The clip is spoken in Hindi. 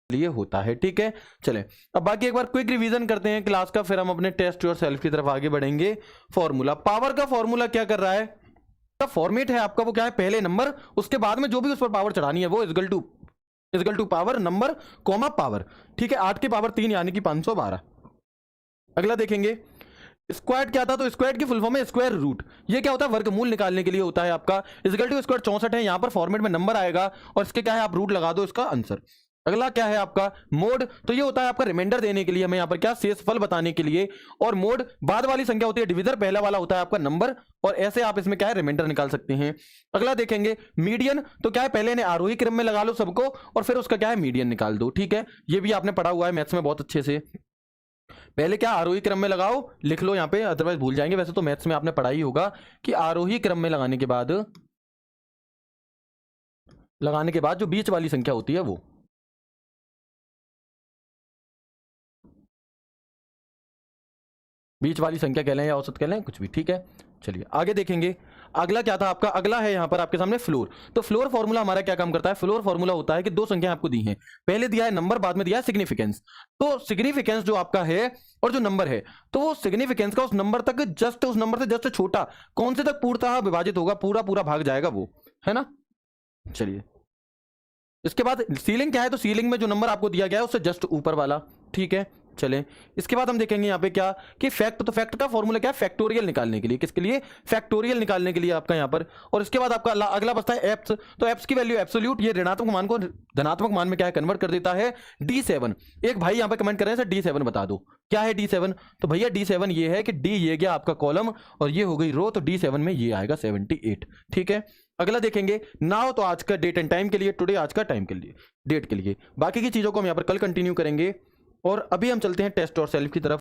लिए होता है। ठीक है, चले अब बाकी एक बार क्विक रिवीजन करते हैं क्लास का, फिर हम अपने टेस्ट योर सेल्फ की तरफ आगे बढ़ेंगे। फॉर्मूला, पावर का फॉर्मूला क्या कर रहा है, का फॉर्मेट है आपका वो क्या है, पहले नंबर, उसके बाद में जो भी उस पर पावर चढ़ानी है वो equal to power number comma power. ठीक है, 8 की पावर 3 यानी कि 512। अगला देखेंगे स्क्वाड क्या था, तो स्क्वाड की फुल फॉर्म है स्क्वायर रूट। ये क्या होता है, वर्गमूल निकालने के लिए होता है आपका। इजगल टू स्क्वायर 64 है, यहां पर फॉर्मेट में नंबर आएगा और इसके क्या है आप रूट लगा दो इसका आंसर। अगला क्या है आपका मोड, तो ये होता है आपका रिमाइंडर देने के लिए, हमें यहाँ पर क्या शेषफल बताने के लिए। और मोड बाद वाली संख्या होती है डिविजर, पहला वाला होता है आपका नंबर, और ऐसे आप इसमें क्या है रिमाइंडर निकाल सकते हैं। अगला देखेंगे मीडियन, तो क्या है पहले ने आरोही क्रम में लगा लो सबको और फिर उसका क्या है मीडियन निकाल दो। ठीक है, ये भी आपने पढ़ा हुआ है मैथ्स में बहुत अच्छे से। पहले क्या आरोही क्रम में लगाओ, लिख लो यहाँ पे, अदरवाइज भूल जाएंगे। वैसे तो मैथ्स में आपने पढ़ा ही होगा कि आरोही क्रम में लगाने के बाद जो बीच वाली संख्या होती है वो, बीच वाली संख्या कह लें या औसत कह लें, कुछ भी। ठीक है, चलिए आगे देखेंगे। अगला क्या था आपका, अगला है यहाँ पर आपके सामने फ्लोर। तो फ्लोर फॉर्मूला हमारा क्या काम करता है, फ्लोर फॉर्मूला होता है कि दो संख्या आपको दी हैं, पहले दिया है नंबर, बाद में दिया है सिग्निफिकेंस। तो सिग्निफिकेंस जो आपका है और जो नंबर है, तो वो सिग्निफिकेंस का उस नंबर तक जस्ट, उस नंबर से जस्ट छोटा कौन से तक पूर्णतः विभाजित होगा, पूरा पूरा भाग जाएगा वो, है ना। चलिए इसके बाद सीलिंग क्या है, तो सीलिंग में जो नंबर आपको दिया गया है उससे जस्ट ऊपर वाला। ठीक है, चलें इसके बाद हम देखेंगे यहाँ पे क्या कि फैक्ट, तो फैक्ट का फॉर्मूला क्या है, फैक्टोरियल निकालने के लिए, किसके लिए, फैक्टोरियल निकालने के लिए आपका यहाँ पर। और इसके बाद आपका अगला बचता है एप्स, तो एप्स की वैल्यू एब्सोल्यूट, ये ऋणात्मक मान को धनात्मक मान में क्या है कन्वर्ट कर देता है। D7, एक भाई यहाँ पे कमेंट कर रहे हैं सर D7 बता दो, क्या है D7, तो भैया D7 ये है कि D ये गया आपका कॉलम और ये हो गई रो, तो D7 में ये आएगा 78। ठीक है, अगला देखेंगे नाउ, तो आज का डेट एंड टाइम के लिए, टुडे आज का टाइम के लिए, डेट के लिए। बाकी की चीजों को हम यहाँ पर कल कंटिन्यू करेंगे और अभी हम चलते हैं टेस्ट और सेल्फ की तरफ।